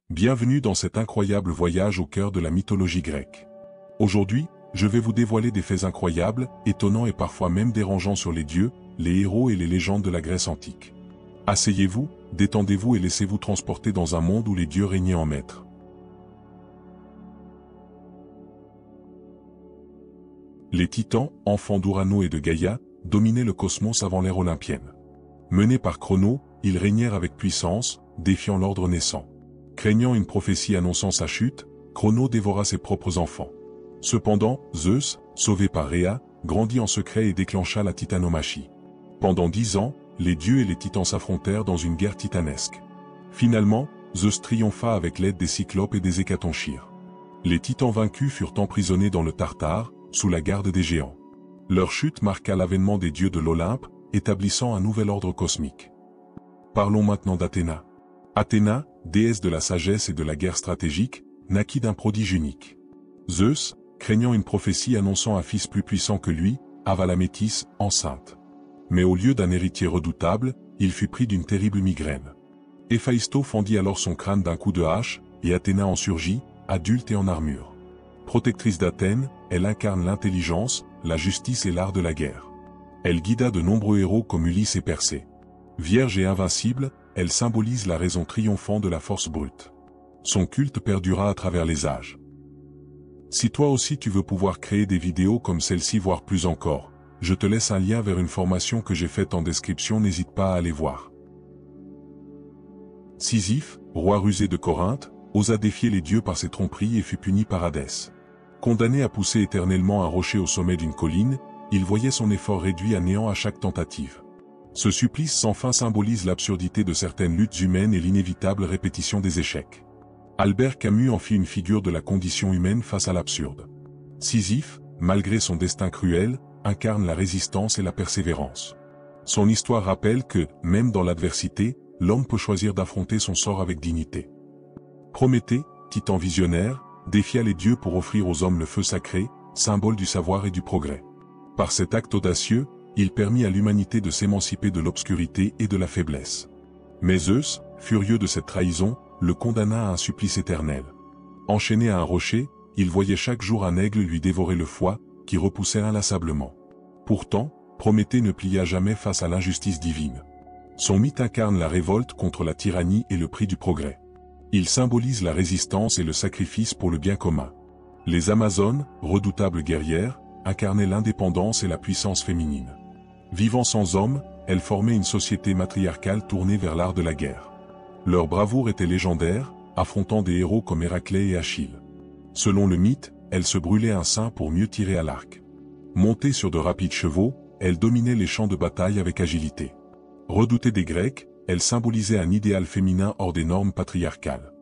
Bienvenue dans cet incroyable voyage au cœur de la mythologie grecque. Aujourd'hui, je vais vous dévoiler des faits incroyables, étonnants et parfois même dérangeants sur les dieux, les héros et les légendes de la Grèce antique. Asseyez-vous, détendez-vous et laissez-vous transporter dans un monde où les dieux régnaient en maître. Les Titans, enfants d'Urano et de Gaïa, dominaient le cosmos avant l'ère olympienne. Menés par Cronos, ils régnèrent avec puissance, défiant l'ordre naissant. Craignant une prophétie annonçant sa chute, Cronos dévora ses propres enfants. Cependant, Zeus, sauvé par Rhéa, grandit en secret et déclencha la titanomachie. Pendant 10 ans, les dieux et les titans s'affrontèrent dans une guerre titanesque. Finalement, Zeus triompha avec l'aide des cyclopes et des hécatonchires. Les titans vaincus furent emprisonnés dans le Tartare, sous la garde des géants. Leur chute marqua l'avènement des dieux de l'Olympe, établissant un nouvel ordre cosmique. Parlons maintenant d'Athéna. Athéna, déesse de la sagesse et de la guerre stratégique, naquit d'un prodige unique. Zeus, craignant une prophétie annonçant un fils plus puissant que lui, avala Métis, enceinte. Mais au lieu d'un héritier redoutable, il fut pris d'une terrible migraine. Héphaïsto fendit alors son crâne d'un coup de hache, et Athéna en surgit, adulte et en armure. Protectrice d'Athènes, elle incarne l'intelligence, la justice et l'art de la guerre. Elle guida de nombreux héros comme Ulysse et Persée. Vierge et invincible, elle symbolise la raison triomphante de la force brute. Son culte perdura à travers les âges. Si toi aussi tu veux pouvoir créer des vidéos comme celle-ci voire plus encore, je te laisse un lien vers une formation que j'ai faite en description, n'hésite pas à aller voir. Sisyphe, roi rusé de Corinthe, osa défier les dieux par ses tromperies et fut puni par Hadès. Condamné à pousser éternellement un rocher au sommet d'une colline, il voyait son effort réduit à néant à chaque tentative. Ce supplice sans fin symbolise l'absurdité de certaines luttes humaines et l'inévitable répétition des échecs. Albert Camus en fit une figure de la condition humaine face à l'absurde. Sisyphe, malgré son destin cruel, incarne la résistance et la persévérance. Son histoire rappelle que, même dans l'adversité, l'homme peut choisir d'affronter son sort avec dignité. Prométhée, titan visionnaire, défia les dieux pour offrir aux hommes le feu sacré, symbole du savoir et du progrès. Par cet acte audacieux, il permit à l'humanité de s'émanciper de l'obscurité et de la faiblesse. Mais Zeus, furieux de cette trahison, le condamna à un supplice éternel. Enchaîné à un rocher, il voyait chaque jour un aigle lui dévorer le foie, qui repoussait inlassablement. Pourtant, Prométhée ne plia jamais face à l'injustice divine. Son mythe incarne la révolte contre la tyrannie et le prix du progrès. Il symbolise la résistance et le sacrifice pour le bien commun. Les Amazones, redoutables guerrières, incarnaient l'indépendance et la puissance féminine. Vivant sans hommes, elles formaient une société matriarcale tournée vers l'art de la guerre. Leur bravoure était légendaire, affrontant des héros comme Héraclès et Achille. Selon le mythe, elles se brûlaient un sein pour mieux tirer à l'arc. Montées sur de rapides chevaux, elles dominaient les champs de bataille avec agilité. Redoutées des Grecs, elles symbolisaient un idéal féminin hors des normes patriarcales.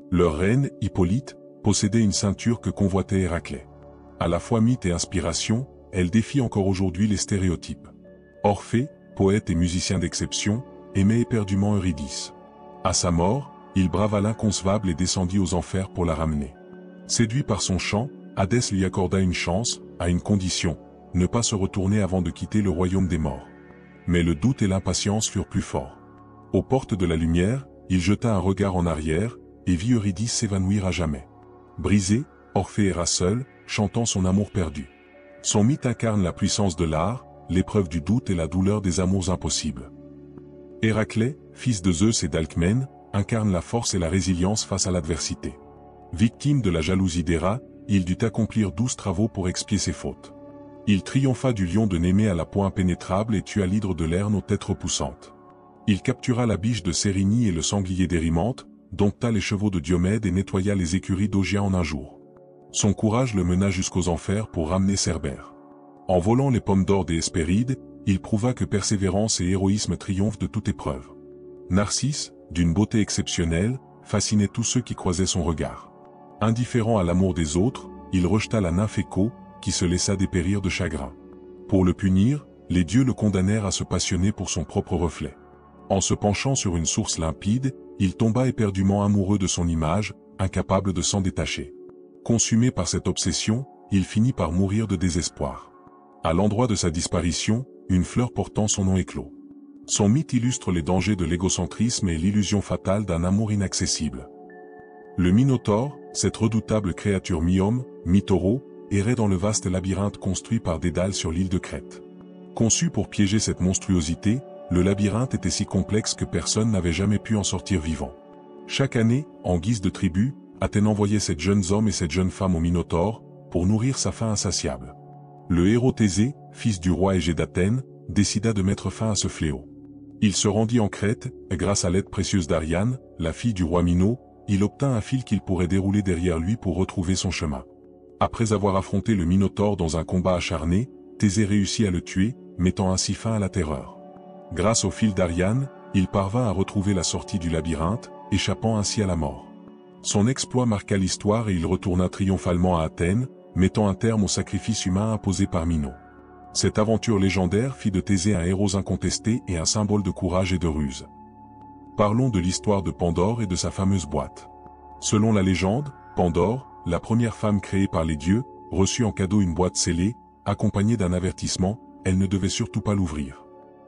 Leur reine, Hippolyte, possédait une ceinture que convoitait Héraclès. À la fois mythe et inspiration, elle défie encore aujourd'hui les stéréotypes. Orphée, poète et musicien d'exception, aimait éperdument Eurydice. À sa mort, il brava l'inconcevable et descendit aux enfers pour la ramener. Séduit par son chant, Hadès lui accorda une chance, à une condition, ne pas se retourner avant de quitter le royaume des morts. Mais le doute et l'impatience furent plus forts. Aux portes de la lumière, il jeta un regard en arrière, et vit Eurydice s'évanouir à jamais. Brisé, Orphée erra seul, chantant son amour perdu. Son mythe incarne la puissance de l'art, l'épreuve du doute et la douleur des amours impossibles. Héraclès, fils de Zeus et d'Alcmène, incarne la force et la résilience face à l'adversité. Victime de la jalousie d'Héra, il dut accomplir 12 travaux pour expier ses fautes. Il triompha du lion de Némée à la peau impénétrable et tua l'hydre de Lerne aux têtes repoussantes. Il captura la biche de Cérynie et le sanglier d'Érimante, dompta les chevaux de Diomède et nettoya les écuries d'Augia en un jour. Son courage le mena jusqu'aux enfers pour ramener Cerbère. En volant les pommes d'or des Hespérides, il prouva que persévérance et héroïsme triomphent de toute épreuve. Narcisse, d'une beauté exceptionnelle, fascinait tous ceux qui croisaient son regard. Indifférent à l'amour des autres, il rejeta la nymphe Écho, qui se laissa dépérir de chagrin. Pour le punir, les dieux le condamnèrent à se passionner pour son propre reflet. En se penchant sur une source limpide, il tomba éperdument amoureux de son image, incapable de s'en détacher. Consumé par cette obsession, il finit par mourir de désespoir. À l'endroit de sa disparition, une fleur portant son nom éclot. Son mythe illustre les dangers de l'égocentrisme et l'illusion fatale d'un amour inaccessible. Le Minotaure, cette redoutable créature mi-homme, mi-taureau, errait dans le vaste labyrinthe construit par Dédale sur l'île de Crète. Conçu pour piéger cette monstruosité, le labyrinthe était si complexe que personne n'avait jamais pu en sortir vivant. Chaque année, en guise de tribut, Athènes envoyait ces jeunes hommes et cette jeune femme au Minotaure, pour nourrir sa faim insatiable. Le héros Thésée, fils du roi Égée d'Athènes, décida de mettre fin à ce fléau. Il se rendit en Crète, et grâce à l'aide précieuse d'Ariane, la fille du roi Minos, il obtint un fil qu'il pourrait dérouler derrière lui pour retrouver son chemin. Après avoir affronté le Minotaure dans un combat acharné, Thésée réussit à le tuer, mettant ainsi fin à la terreur. Grâce au fil d'Ariane, il parvint à retrouver la sortie du labyrinthe, échappant ainsi à la mort. Son exploit marqua l'histoire et il retourna triomphalement à Athènes, mettant un terme au sacrifice humain imposé par Minos. Cette aventure légendaire fit de Thésée un héros incontesté et un symbole de courage et de ruse. Parlons de l'histoire de Pandore et de sa fameuse boîte. Selon la légende, Pandore, la première femme créée par les dieux, reçut en cadeau une boîte scellée, accompagnée d'un avertissement, elle ne devait surtout pas l'ouvrir.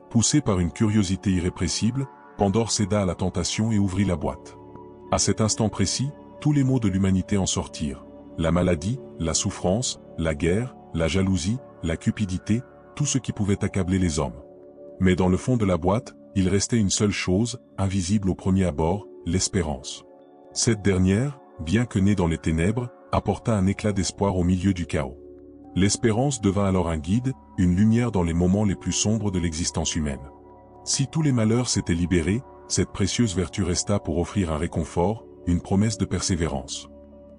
Poussée par une curiosité irrépressible, Pandore céda à la tentation et ouvrit la boîte. À cet instant précis, tous les maux de l'humanité en sortirent. La maladie, la souffrance, la guerre, la jalousie, la cupidité, tout ce qui pouvait accabler les hommes. Mais dans le fond de la boîte, il restait une seule chose, invisible au premier abord, l'espérance. Cette dernière, bien que née dans les ténèbres, apporta un éclat d'espoir au milieu du chaos. L'espérance devint alors un guide, une lumière dans les moments les plus sombres de l'existence humaine. Si tous les malheurs s'étaient libérés, cette précieuse vertu resta pour offrir un réconfort, une promesse de persévérance.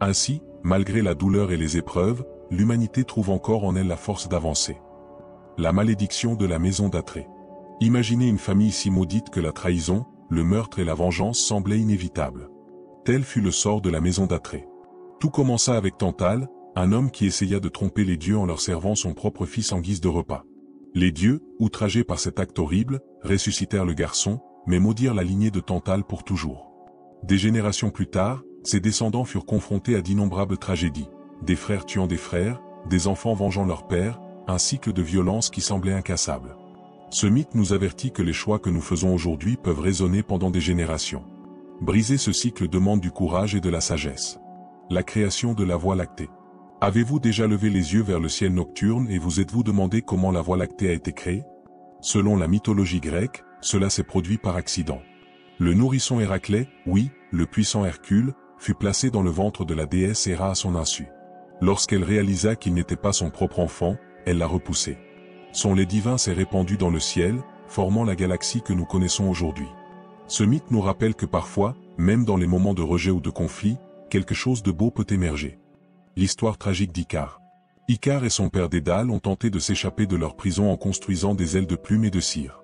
Ainsi, malgré la douleur et les épreuves, l'humanité trouve encore en elle la force d'avancer. La malédiction de la maison d'Atrée. Imaginez une famille si maudite que la trahison, le meurtre et la vengeance semblaient inévitables. Tel fut le sort de la maison d'Atrée. Tout commença avec Tantale, un homme qui essaya de tromper les dieux en leur servant son propre fils en guise de repas. Les dieux, outragés par cet acte horrible, ressuscitèrent le garçon, mais maudirent la lignée de Tantale pour toujours. Des générations plus tard, ses descendants furent confrontés à d'innombrables tragédies, des frères tuant des frères, des enfants vengeant leur père, un cycle de violence qui semblait incassable. Ce mythe nous avertit que les choix que nous faisons aujourd'hui peuvent résonner pendant des générations. Briser ce cycle demande du courage et de la sagesse. La création de la Voie lactée. Avez-vous déjà levé les yeux vers le ciel nocturne et vous êtes-vous demandé comment la Voie lactée a été créée? Selon la mythologie grecque, cela s'est produit par accident. Le nourrisson Héraclès, oui, le puissant Hercule, fut placé dans le ventre de la déesse Héra à son insu. Lorsqu'elle réalisa qu'il n'était pas son propre enfant, elle l'a repoussé. Son lait divin s'est répandu dans le ciel, formant la galaxie que nous connaissons aujourd'hui. Ce mythe nous rappelle que parfois, même dans les moments de rejet ou de conflit, quelque chose de beau peut émerger. L'histoire tragique d'Icare. Icare et son père Dédale ont tenté de s'échapper de leur prison en construisant des ailes de plumes et de cire.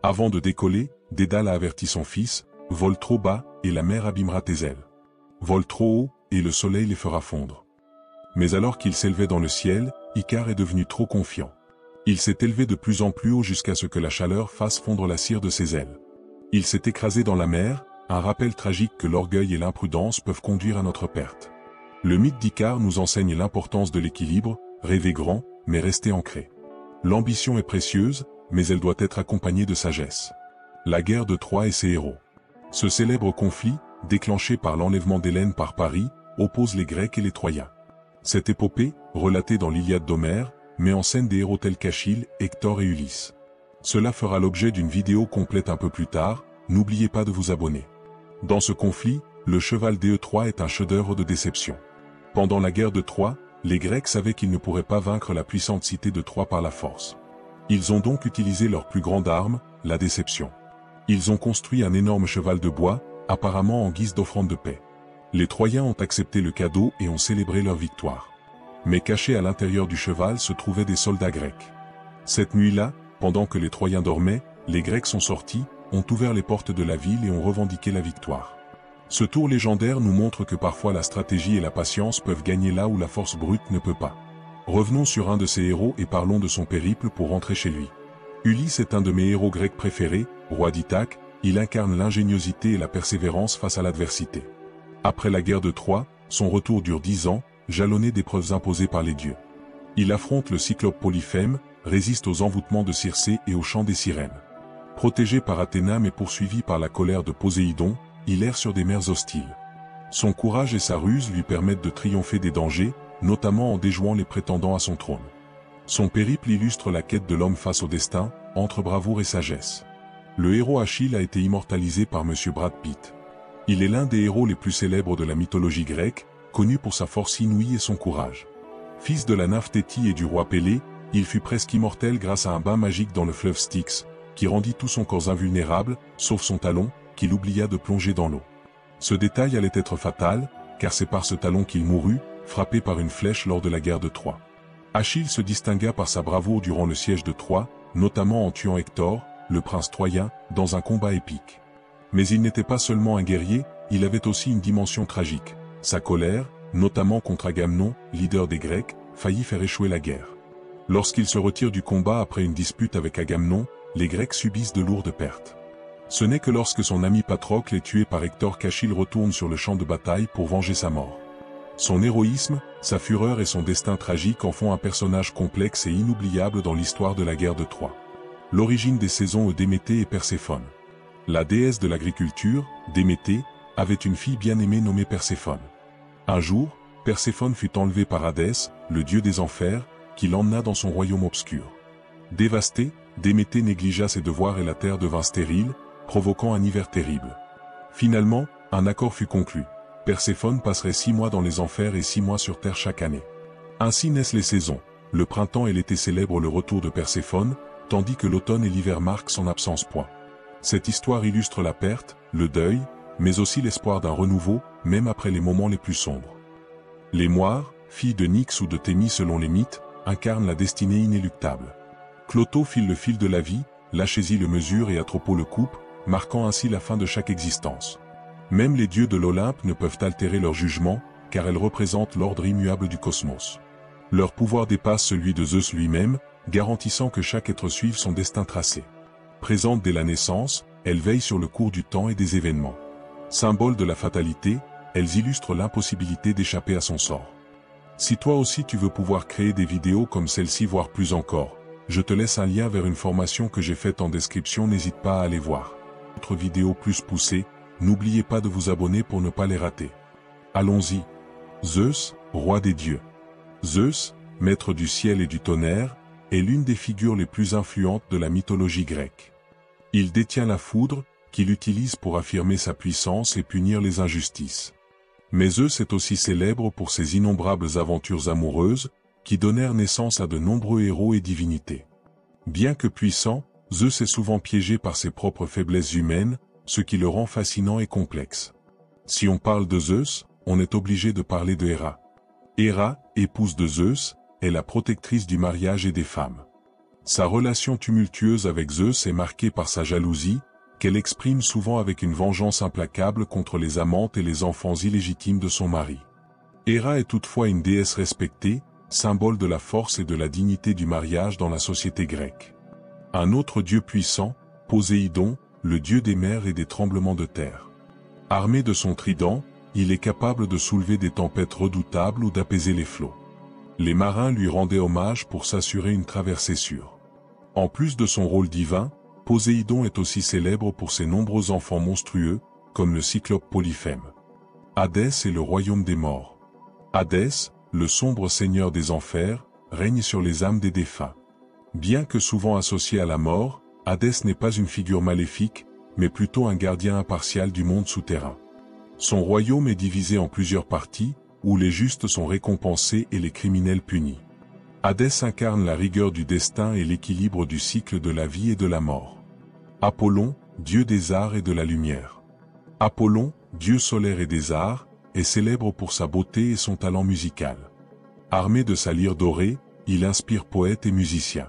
Avant de décoller, Dédale a averti son fils, « Vole trop bas, et la mer abîmera tes ailes. Vole trop haut, et le soleil les fera fondre. » Mais alors qu'il s'élevait dans le ciel, Icare est devenu trop confiant. Il s'est élevé de plus en plus haut jusqu'à ce que la chaleur fasse fondre la cire de ses ailes. Il s'est écrasé dans la mer, un rappel tragique que l'orgueil et l'imprudence peuvent conduire à notre perte. Le mythe d'Icare nous enseigne l'importance de l'équilibre, rêver grand, mais rester ancré. L'ambition est précieuse, mais elle doit être accompagnée de sagesse. La guerre de Troie et ses héros. Ce célèbre conflit, déclenché par l'enlèvement d'Hélène par Paris, oppose les Grecs et les Troyens. Cette épopée, relatée dans l'Iliade d'Homère, met en scène des héros tels qu'Achille, Hector et Ulysse. Cela fera l'objet d'une vidéo complète un peu plus tard, n'oubliez pas de vous abonner. Dans ce conflit, le cheval d'E3 est un chef-d'œuvre de déception. Pendant la guerre de Troie, les Grecs savaient qu'ils ne pourraient pas vaincre la puissante cité de Troie par la force. Ils ont donc utilisé leur plus grande arme, la déception. Ils ont construit un énorme cheval de bois, apparemment en guise d'offrande de paix. Les Troyens ont accepté le cadeau et ont célébré leur victoire. Mais cachés à l'intérieur du cheval se trouvaient des soldats grecs. Cette nuit-là, pendant que les Troyens dormaient, les Grecs sont sortis, ont ouvert les portes de la ville et ont revendiqué la victoire. Ce tour légendaire nous montre que parfois la stratégie et la patience peuvent gagner là où la force brute ne peut pas. Revenons sur un de ces héros et parlons de son périple pour rentrer chez lui. Ulysse est un de mes héros grecs préférés, roi d'Ithaque, il incarne l'ingéniosité et la persévérance face à l'adversité. Après la guerre de Troie, son retour dure 10 ans, jalonné d'épreuves imposées par les dieux. Il affronte le cyclope Polyphème, résiste aux envoûtements de Circé et aux chants des sirènes. Protégé par Athéna mais poursuivi par la colère de Poséidon, il erre sur des mers hostiles. Son courage et sa ruse lui permettent de triompher des dangers, notamment en déjouant les prétendants à son trône. Son périple illustre la quête de l'homme face au destin, entre bravoure et sagesse. Le héros Achille a été immortalisé par Monsieur Brad Pitt. Il est l'un des héros les plus célèbres de la mythologie grecque, connu pour sa force inouïe et son courage. Fils de la nymphe Thétis et du roi Pélée, il fut presque immortel grâce à un bain magique dans le fleuve Styx, qui rendit tout son corps invulnérable, sauf son talon, qu'il oublia de plonger dans l'eau. Ce détail allait être fatal, car c'est par ce talon qu'il mourut, frappé par une flèche lors de la guerre de Troie. Achille se distingua par sa bravoure durant le siège de Troie, notamment en tuant Hector, le prince troyen, dans un combat épique. Mais il n'était pas seulement un guerrier, il avait aussi une dimension tragique. Sa colère, notamment contre Agamemnon, leader des Grecs, faillit faire échouer la guerre. Lorsqu'il se retire du combat après une dispute avec Agamemnon, les Grecs subissent de lourdes pertes. Ce n'est que lorsque son ami Patrocle est tué par Hector qu'Achille retourne sur le champ de bataille pour venger sa mort. Son héroïsme, sa fureur et son destin tragique en font un personnage complexe et inoubliable dans l'histoire de la guerre de Troie. L'origine des saisons Déméter et Perséphone. La déesse de l'agriculture, Déméter, avait une fille bien-aimée nommée Perséphone. Un jour, Perséphone fut enlevée par Hadès, le dieu des enfers, qui l'emmena dans son royaume obscur. Dévastée, Déméter négligea ses devoirs et la terre devint stérile, provoquant un hiver terrible. Finalement, un accord fut conclu. Perséphone passerait 6 mois dans les enfers et 6 mois sur terre chaque année. Ainsi naissent les saisons. Le printemps et l'été célèbrent le retour de Perséphone, tandis que l'automne et l'hiver marquent son absence. Cette histoire illustre la perte, le deuil, mais aussi l'espoir d'un renouveau, même après les moments les plus sombres. Les Moires, filles de Nyx ou de Thémis selon les mythes, incarnent la destinée inéluctable. Cloto file le fil de la vie, Lachésie le mesure et Atropos le coupe, marquant ainsi la fin de chaque existence. Même les dieux de l'Olympe ne peuvent altérer leur jugement, car elles représentent l'ordre immuable du cosmos. Leur pouvoir dépasse celui de Zeus lui-même, garantissant que chaque être suive son destin tracé. Présentes dès la naissance, elles veillent sur le cours du temps et des événements. Symbole de la fatalité, elles illustrent l'impossibilité d'échapper à son sort. Si toi aussi tu veux pouvoir créer des vidéos comme celle-ci voire plus encore, je te laisse un lien vers une formation que j'ai faite en description, n'hésite pas à aller voir. Autre vidéo plus poussée, n'oubliez pas de vous abonner pour ne pas les rater. Allons-y. Zeus, roi des dieux. Zeus, maître du ciel et du tonnerre, est l'une des figures les plus influentes de la mythologie grecque. Il détient la foudre, qu'il utilise pour affirmer sa puissance et punir les injustices. Mais Zeus est aussi célèbre pour ses innombrables aventures amoureuses, qui donnèrent naissance à de nombreux héros et divinités. Bien que puissant, Zeus est souvent piégé par ses propres faiblesses humaines, ce qui le rend fascinant et complexe. Si on parle de Zeus, on est obligé de parler de Héra. Héra, épouse de Zeus, est la protectrice du mariage et des femmes. Sa relation tumultueuse avec Zeus est marquée par sa jalousie, qu'elle exprime souvent avec une vengeance implacable contre les amantes et les enfants illégitimes de son mari. Héra est toutefois une déesse respectée, symbole de la force et de la dignité du mariage dans la société grecque. Un autre dieu puissant, Poséidon, le dieu des mers et des tremblements de terre. Armé de son trident, il est capable de soulever des tempêtes redoutables ou d'apaiser les flots. Les marins lui rendaient hommage pour s'assurer une traversée sûre. En plus de son rôle divin, Poséidon est aussi célèbre pour ses nombreux enfants monstrueux, comme le cyclope Polyphème. Hadès est le royaume des morts. Hadès, le sombre seigneur des enfers, règne sur les âmes des défunts. Bien que souvent associé à la mort, Hadès n'est pas une figure maléfique, mais plutôt un gardien impartial du monde souterrain. Son royaume est divisé en plusieurs parties, où les justes sont récompensés et les criminels punis. Hadès incarne la rigueur du destin et l'équilibre du cycle de la vie et de la mort. Apollon, dieu des arts et de la lumière. Apollon, dieu solaire et des arts, est célèbre pour sa beauté et son talent musical. Armé de sa lyre dorée, il inspire poètes et musiciens.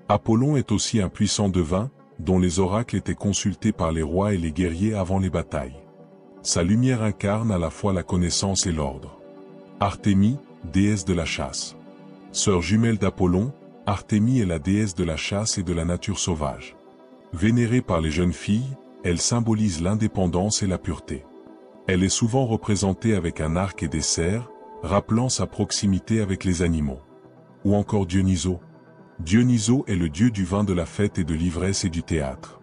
Apollon est aussi un puissant devin, dont les oracles étaient consultés par les rois et les guerriers avant les batailles. Sa lumière incarne à la fois la connaissance et l'ordre. Artémis, déesse de la chasse. Sœur jumelle d'Apollon, Artémis est la déesse de la chasse et de la nature sauvage. Vénérée par les jeunes filles, elle symbolise l'indépendance et la pureté. Elle est souvent représentée avec un arc et des cerfs, rappelant sa proximité avec les animaux. Ou encore Dionysos. Dionysos est le dieu du vin, de la fête et de l'ivresse et du théâtre.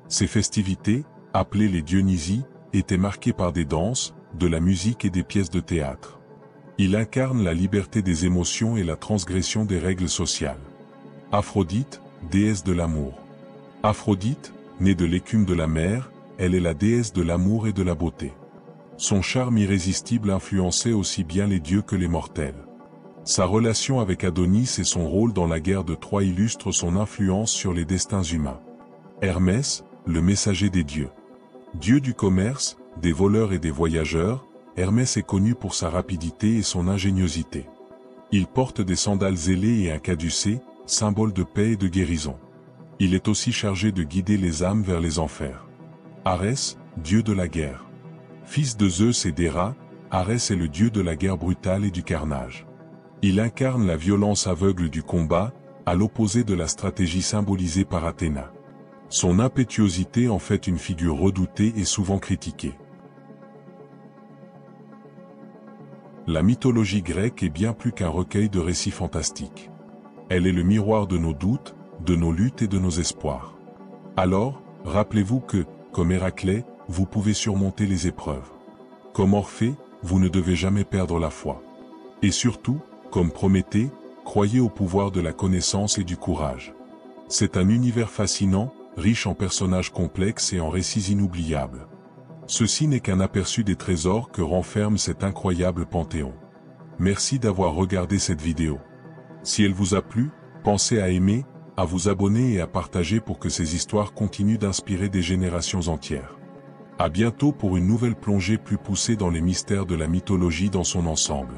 Ces festivités, appelées les Dionysies, étaient marquées par des danses, de la musique et des pièces de théâtre. Il incarne la liberté des émotions et la transgression des règles sociales. Aphrodite, déesse de l'amour. Aphrodite, née de l'écume de la mer, elle est la déesse de l'amour et de la beauté. Son charme irrésistible influençait aussi bien les dieux que les mortels. Sa relation avec Adonis et son rôle dans la guerre de Troie illustrent son influence sur les destins humains. Hermès, le messager des dieux. Dieu du commerce, des voleurs et des voyageurs, Hermès est connu pour sa rapidité et son ingéniosité. Il porte des sandales ailées et un caducée, symbole de paix et de guérison. Il est aussi chargé de guider les âmes vers les enfers. Arès, dieu de la guerre. Fils de Zeus et d'Héra, Arès est le dieu de la guerre brutale et du carnage. Il incarne la violence aveugle du combat, à l'opposé de la stratégie symbolisée par Athéna. Son impétuosité en fait une figure redoutée et souvent critiquée. La mythologie grecque est bien plus qu'un recueil de récits fantastiques. Elle est le miroir de nos doutes, de nos luttes et de nos espoirs. Alors, rappelez-vous que, comme Héraclès, vous pouvez surmonter les épreuves. Comme Orphée, vous ne devez jamais perdre la foi. Et surtout, comme Prométhée, croyez au pouvoir de la connaissance et du courage. C'est un univers fascinant, riche en personnages complexes et en récits inoubliables. Ceci n'est qu'un aperçu des trésors que renferme cet incroyable panthéon. Merci d'avoir regardé cette vidéo. Si elle vous a plu, pensez à aimer, à vous abonner et à partager pour que ces histoires continuent d'inspirer des générations entières. À bientôt pour une nouvelle plongée plus poussée dans les mystères de la mythologie dans son ensemble.